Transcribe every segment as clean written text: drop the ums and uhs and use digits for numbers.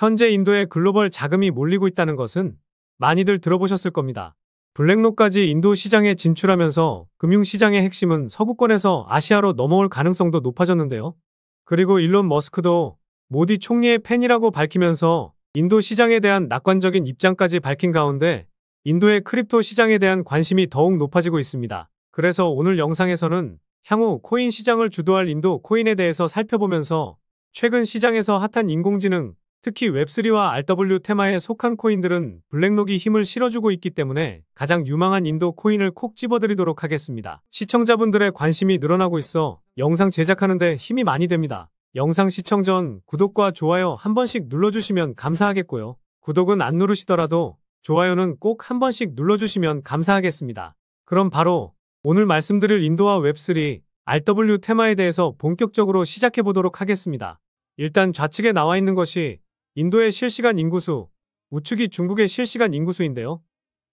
현재 인도에 글로벌 자금이 몰리고 있다는 것은 많이들 들어보셨을 겁니다. 블랙록까지 인도 시장에 진출하면서 금융시장의 핵심은 서구권에서 아시아로 넘어올 가능성도 높아졌는데요. 그리고 일론 머스크도 모디 총리의 팬이라고 밝히면서 인도 시장에 대한 낙관적인 입장까지 밝힌 가운데 인도의 크립토 시장에 대한 관심이 더욱 높아지고 있습니다. 그래서 오늘 영상에서는 향후 코인 시장을 주도할 인도 코인에 대해서 살펴보면서 최근 시장에서 핫한 인공지능, 특히 웹3와 RW 테마에 속한 코인들은 블랙록이 힘을 실어주고 있기 때문에 가장 유망한 인도 코인을 콕 집어드리도록 하겠습니다. 시청자분들의 관심이 늘어나고 있어 영상 제작하는데 힘이 많이 됩니다. 영상 시청 전 구독과 좋아요 한 번씩 눌러주시면 감사하겠고요. 구독은 안 누르시더라도 좋아요는 꼭 한 번씩 눌러주시면 감사하겠습니다. 그럼 바로 오늘 말씀드릴 인도와 웹3, RW 테마에 대해서 본격적으로 시작해보도록 하겠습니다. 일단 좌측에 나와 있는 것이 인도의 실시간 인구수, 우측이 중국의 실시간 인구수인데요.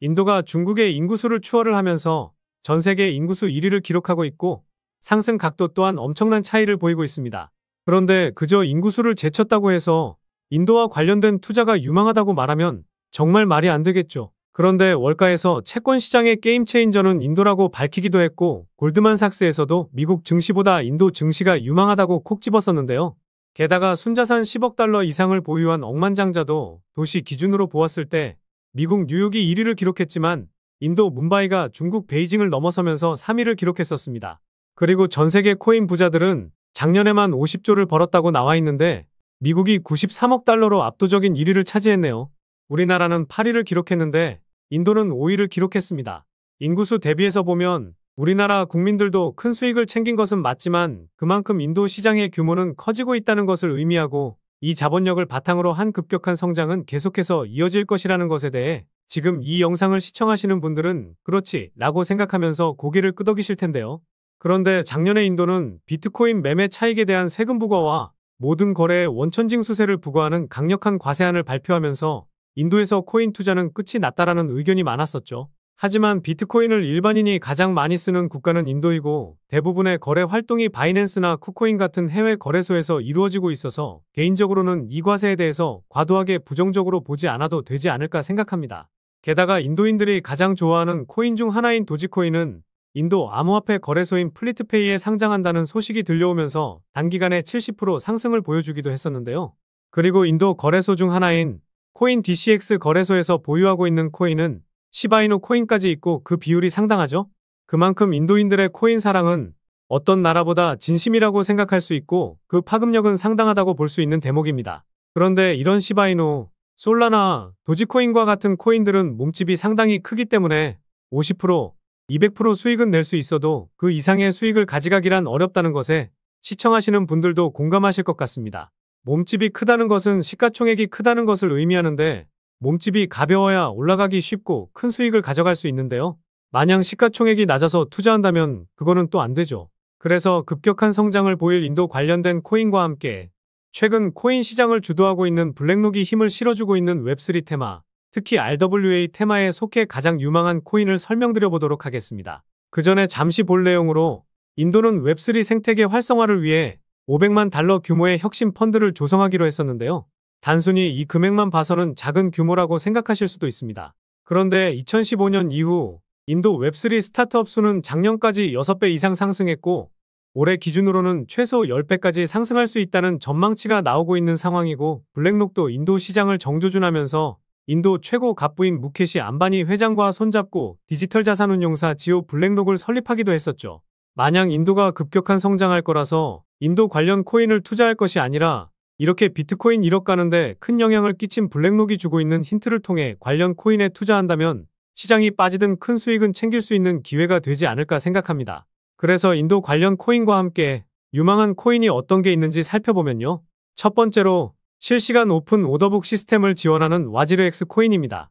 인도가 중국의 인구수를 추월을 하면서 전 세계 인구수 1위를 기록하고 있고 상승 각도 또한 엄청난 차이를 보이고 있습니다. 그런데 그저 인구수를 제쳤다고 해서 인도와 관련된 투자가 유망하다고 말하면 정말 말이 안 되겠죠. 그런데 월가에서 채권 시장의 게임 체인저는 인도라고 밝히기도 했고 골드만삭스에서도 미국 증시보다 인도 증시가 유망하다고 콕 집었었는데요. 게다가 순자산 10억 달러 이상을 보유한 억만장자도 도시 기준으로 보았을 때 미국 뉴욕이 1위를 기록했지만 인도 뭄바이가 중국 베이징을 넘어서면서 3위를 기록했었습니다. 그리고 전 세계 코인 부자들은 작년에만 50조를 벌었다고 나와 있는데 미국이 93억 달러로 압도적인 1위를 차지했네요. 우리나라는 8위를 기록했는데 인도는 5위를 기록했습니다. 인구수 대비해서 보면 우리나라 국민들도 큰 수익을 챙긴 것은 맞지만 그만큼 인도 시장의 규모는 커지고 있다는 것을 의미하고 이 자본력을 바탕으로 한 급격한 성장은 계속해서 이어질 것이라는 것에 대해 지금 이 영상을 시청하시는 분들은 그렇지 라고 생각하면서 고개를 끄덕이실 텐데요. 그런데 작년에 인도는 비트코인 매매 차익에 대한 세금 부과와 모든 거래에 원천징수세를 부과하는 강력한 과세안을 발표하면서 인도에서 코인 투자는 끝이 났다라는 의견이 많았었죠. 하지만 비트코인을 일반인이 가장 많이 쓰는 국가는 인도이고 대부분의 거래 활동이 바이낸스나 쿠코인 같은 해외 거래소에서 이루어지고 있어서 개인적으로는 이 과세에 대해서 과도하게 부정적으로 보지 않아도 되지 않을까 생각합니다. 게다가 인도인들이 가장 좋아하는 코인 중 하나인 도지코인은 인도 암호화폐 거래소인 플리트페이에 상장한다는 소식이 들려오면서 단기간에 70% 상승을 보여주기도 했었는데요. 그리고 인도 거래소 중 하나인 코인 DCX 거래소에서 보유하고 있는 코인은 시바이누 코인까지 있고 그 비율이 상당하죠. 그만큼 인도인들의 코인 사랑은 어떤 나라보다 진심이라고 생각할 수 있고 그 파급력은 상당하다고 볼 수 있는 대목입니다. 그런데 이런 시바이누, 솔라나, 도지코인과 같은 코인들은 몸집이 상당히 크기 때문에 50%, 200% 수익은 낼 수 있어도 그 이상의 수익을 가져가기란 어렵다는 것에 시청하시는 분들도 공감하실 것 같습니다. 몸집이 크다는 것은 시가총액이 크다는 것을 의미하는데 몸집이 가벼워야 올라가기 쉽고 큰 수익을 가져갈 수 있는데요. 만약 시가총액이 낮아서 투자한다면 그거는 또 안 되죠. 그래서 급격한 성장을 보일 인도 관련된 코인과 함께 최근 코인 시장을 주도하고 있는 블랙록이 힘을 실어주고 있는 웹3 테마, 특히 RWA 테마에 속해 가장 유망한 코인을 설명드려 보도록 하겠습니다. 그 전에 잠시 볼 내용으로 인도는 웹3 생태계 활성화를 위해 500만 달러 규모의 혁신 펀드를 조성하기로 했었는데요. 단순히 이 금액만 봐서는 작은 규모라고 생각하실 수도 있습니다. 그런데 2015년 이후 인도 웹3 스타트업 수는 작년까지 6배 이상 상승했고 올해 기준으로는 최소 10배까지 상승할 수 있다는 전망치가 나오고 있는 상황이고 블랙록도 인도 시장을 정조준하면서 인도 최고 갑부인 무케시 안바니 회장과 손잡고 디지털 자산운용사 지오 블랙록을 설립하기도 했었죠. 만약 인도가 급격한 성장할 거라서 인도 관련 코인을 투자할 것이 아니라 이렇게 비트코인 1억 가는데 큰 영향을 끼친 블랙록이 주고 있는 힌트를 통해 관련 코인에 투자한다면 시장이 빠지든 큰 수익은 챙길 수 있는 기회가 되지 않을까 생각합니다. 그래서 인도 관련 코인과 함께 유망한 코인이 어떤 게 있는지 살펴보면요. 첫 번째로 실시간 오픈 오더북 시스템을 지원하는 와지르X 코인입니다.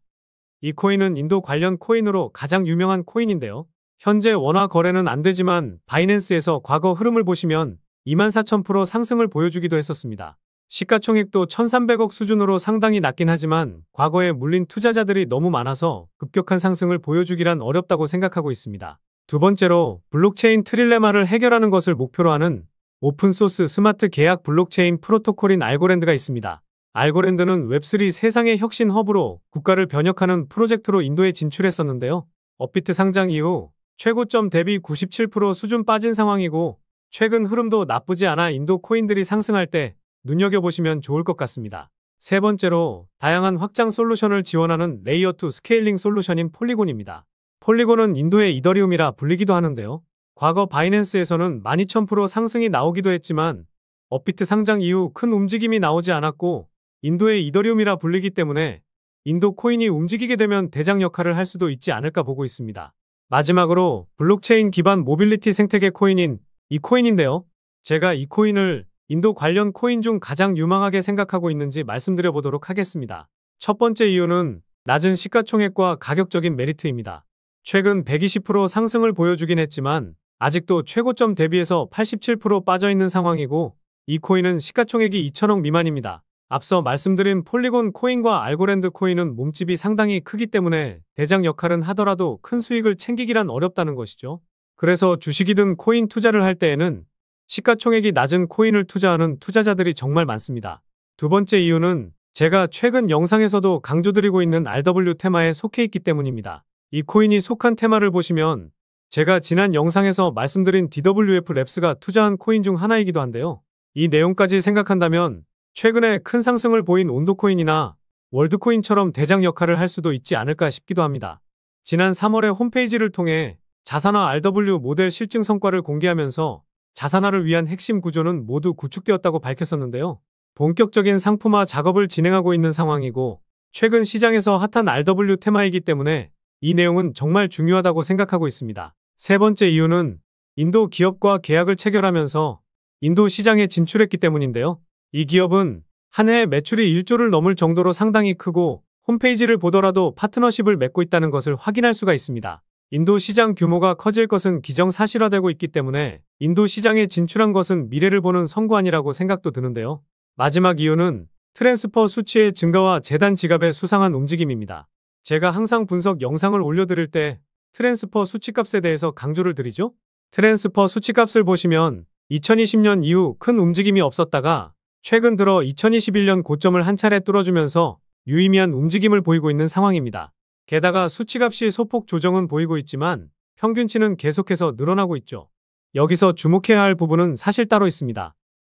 이 코인은 인도 관련 코인으로 가장 유명한 코인인데요. 현재 원화 거래는 안 되지만 바이낸스에서 과거 흐름을 보시면 24,000% 상승을 보여주기도 했었습니다. 시가총액도 1,300억 수준으로 상당히 낮긴 하지만 과거에 물린 투자자들이 너무 많아서 급격한 상승을 보여주기란 어렵다고 생각하고 있습니다. 두 번째로 블록체인 트릴레마를 해결하는 것을 목표로 하는 오픈소스 스마트 계약 블록체인 프로토콜인 알고랜드가 있습니다. 알고랜드는 웹3 세상의 혁신 허브로 국가를 변혁하는 프로젝트로 인도에 진출했었는데요. 업비트 상장 이후 최고점 대비 97% 수준 빠진 상황이고 최근 흐름도 나쁘지 않아 인도 코인들이 상승할 때 눈여겨보시면 좋을 것 같습니다. 세 번째로 다양한 확장 솔루션을 지원하는 레이어2 스케일링 솔루션인 폴리곤입니다. 폴리곤은 인도의 이더리움이라 불리기도 하는데요. 과거 바이낸스에서는 12,000% 상승이 나오기도 했지만 업비트 상장 이후 큰 움직임이 나오지 않았고 인도의 이더리움이라 불리기 때문에 인도 코인이 움직이게 되면 대장 역할을 할 수도 있지 않을까 보고 있습니다. 마지막으로 블록체인 기반 모빌리티 생태계 코인인 이 코인인데요. 제가 이 코인을 인도 관련 코인 중 가장 유망하게 생각하고 있는지 말씀드려 보도록 하겠습니다. 첫 번째 이유는 낮은 시가총액과 가격적인 메리트입니다. 최근 120% 상승을 보여주긴 했지만 아직도 최고점 대비해서 87% 빠져있는 상황이고 이 코인은 시가총액이 2천억 미만입니다. 앞서 말씀드린 폴리곤 코인과 알고랜드 코인은 몸집이 상당히 크기 때문에 대장 역할은 하더라도 큰 수익을 챙기기란 어렵다는 것이죠. 그래서 주식이든 코인 투자를 할 때에는 시가총액이 낮은 코인을 투자하는 투자자들이 정말 많습니다. 두 번째 이유는 제가 최근 영상에서도 강조드리고 있는 RW 테마에 속해 있기 때문입니다. 이 코인이 속한 테마를 보시면 제가 지난 영상에서 말씀드린 DWF 랩스가 투자한 코인 중 하나이기도 한데요. 이 내용까지 생각한다면 최근에 큰 상승을 보인 온도코인이나 월드코인처럼 대장 역할을 할 수도 있지 않을까 싶기도 합니다. 지난 3월에 홈페이지를 통해 자산화 RW 모델 실증 성과를 공개하면서 자산화를 위한 핵심 구조는 모두 구축되었다고 밝혔었는데요. 본격적인 상품화 작업을 진행하고 있는 상황이고 최근 시장에서 핫한 RW 테마이기 때문에 이 내용은 정말 중요하다고 생각하고 있습니다. 세 번째 이유는 인도 기업과 계약을 체결하면서 인도 시장에 진출했기 때문인데요. 이 기업은 한 해에 매출이 1조를 넘을 정도로 상당히 크고 홈페이지를 보더라도 파트너십을 맺고 있다는 것을 확인할 수가 있습니다. 인도 시장 규모가 커질 것은 기정사실화되고 있기 때문에 인도 시장에 진출한 것은 미래를 보는 선구안이라고 생각도 드는데요. 마지막 이유는 트랜스퍼 수치의 증가와 재단 지갑의 수상한 움직임입니다. 제가 항상 분석 영상을 올려드릴 때 트랜스퍼 수치값에 대해서 강조를 드리죠. 트랜스퍼 수치값을 보시면 2020년 이후 큰 움직임이 없었다가 최근 들어 2021년 고점을 한 차례 뚫어주면서 유의미한 움직임을 보이고 있는 상황입니다. 게다가 수치값이 소폭 조정은 보이고 있지만 평균치는 계속해서 늘어나고 있죠. 여기서 주목해야 할 부분은 사실 따로 있습니다.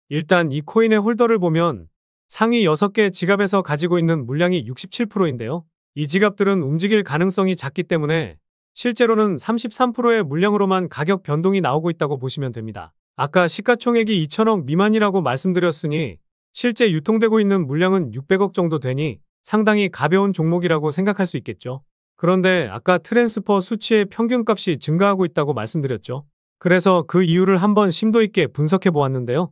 일단 이 코인의 홀더를 보면 상위 6개 지갑에서 가지고 있는 물량이 67%인데요. 이 지갑들은 움직일 가능성이 작기 때문에 실제로는 33%의 물량으로만 가격 변동이 나오고 있다고 보시면 됩니다. 아까 시가총액이 2천억 미만이라고 말씀드렸으니 실제 유통되고 있는 물량은 600억 정도 되니 상당히 가벼운 종목이라고 생각할 수 있겠죠. 그런데 아까 트랜스퍼 수치의 평균값이 증가하고 있다고 말씀드렸죠. 그래서 그 이유를 한번 심도 있게 분석해 보았는데요.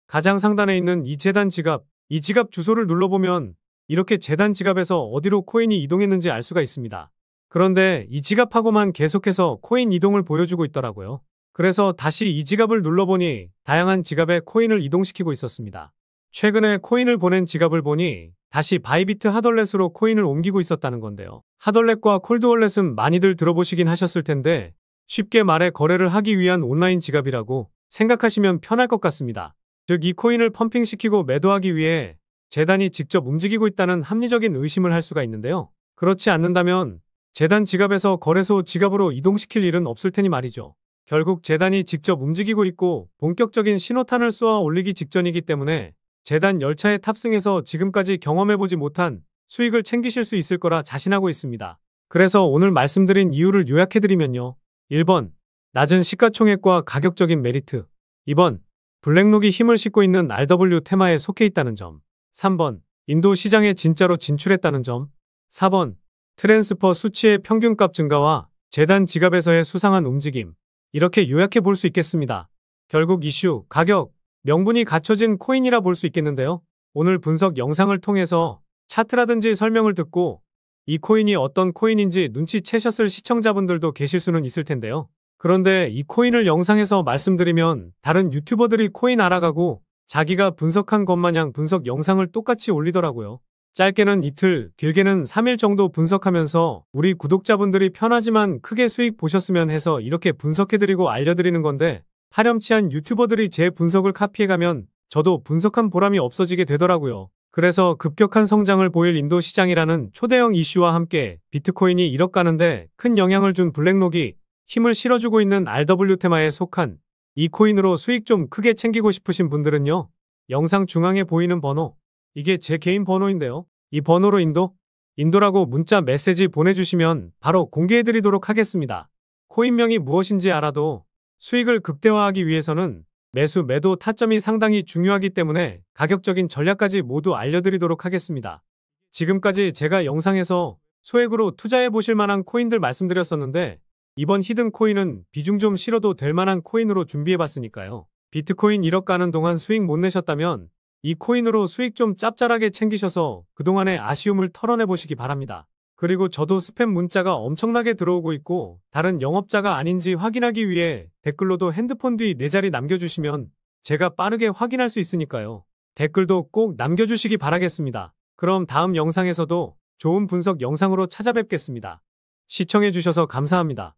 가장 상단에 있는 이 재단 지갑, 이 지갑 주소를 눌러보면 이렇게 재단 지갑에서 어디로 코인이 이동했는지 알 수가 있습니다. 그런데 이 지갑하고만 계속해서 코인 이동을 보여주고 있더라고요. 그래서 다시 이 지갑을 눌러보니 다양한 지갑에 코인을 이동시키고 있었습니다. 최근에 코인을 보낸 지갑을 보니 다시 바이비트 핫월렛으로 코인을 옮기고 있었다는 건데요. 핫월렛과 콜드월렛은 많이들 들어보시긴 하셨을 텐데 쉽게 말해 거래를 하기 위한 온라인 지갑이라고 생각하시면 편할 것 같습니다. 즉 이 코인을 펌핑시키고 매도하기 위해 재단이 직접 움직이고 있다는 합리적인 의심을 할 수가 있는데요. 그렇지 않는다면 재단 지갑에서 거래소 지갑으로 이동시킬 일은 없을 테니 말이죠. 결국 재단이 직접 움직이고 있고 본격적인 신호탄을 쏘아 올리기 직전이기 때문에 재단 열차에 탑승해서 지금까지 경험해보지 못한 수익을 챙기실 수 있을 거라 자신하고 있습니다. 그래서 오늘 말씀드린 이유를 요약해드리면요. 1번, 낮은 시가총액과 가격적인 메리트. 2번, 블랙록이 힘을 싣고 있는 RW 테마에 속해 있다는 점. 3번, 인도 시장에 진짜로 진출했다는 점. 4번, 트랜스퍼 수치의 평균값 증가와 재단 지갑에서의 수상한 움직임. 이렇게 요약해 볼 수 있겠습니다. 결국 이슈, 가격, 명분이 갖춰진 코인이라 볼 수 있겠는데요. 오늘 분석 영상을 통해서 차트라든지 설명을 듣고 이 코인이 어떤 코인인지 눈치채셨을 시청자분들도 계실 수는 있을 텐데요. 그런데 이 코인을 영상에서 말씀드리면 다른 유튜버들이 코인 알아가고 자기가 분석한 것 마냥 분석 영상을 똑같이 올리더라고요. 짧게는 이틀, 길게는 3일 정도 분석하면서 우리 구독자분들이 편하지만 크게 수익 보셨으면 해서 이렇게 분석해드리고 알려드리는 건데 파렴치한 유튜버들이 제 분석을 카피해가면 저도 분석한 보람이 없어지게 되더라고요. 그래서 급격한 성장을 보일 인도 시장이라는 초대형 이슈와 함께 비트코인이 1억 가는데 큰 영향을 준 블랙록이 힘을 실어주고 있는 RW 테마에 속한 이 코인으로 수익 좀 크게 챙기고 싶으신 분들은요. 영상 중앙에 보이는 번호, 이게 제 개인 번호인데요. 이 번호로 인도라고 문자 메시지 보내주시면 바로 공개해드리도록 하겠습니다. 코인명이 무엇인지 알아도 수익을 극대화하기 위해서는 매수, 매도 타점이 상당히 중요하기 때문에 가격적인 전략까지 모두 알려드리도록 하겠습니다. 지금까지 제가 영상에서 소액으로 투자해 보실 만한 코인들 말씀드렸었는데 이번 히든 코인은 비중 좀 실어도 될 만한 코인으로 준비해 봤으니까요. 비트코인 1억 가는 동안 수익 못 내셨다면 이 코인으로 수익 좀 짭짤하게 챙기셔서 그동안의 아쉬움을 털어내 보시기 바랍니다. 그리고 저도 스팸 문자가 엄청나게 들어오고 있고 다른 영업자가 아닌지 확인하기 위해 댓글로도 핸드폰 뒤 4자리 남겨주시면 제가 빠르게 확인할 수 있으니까요. 댓글도 꼭 남겨주시기 바라겠습니다. 그럼 다음 영상에서도 좋은 분석 영상으로 찾아뵙겠습니다. 시청해주셔서 감사합니다.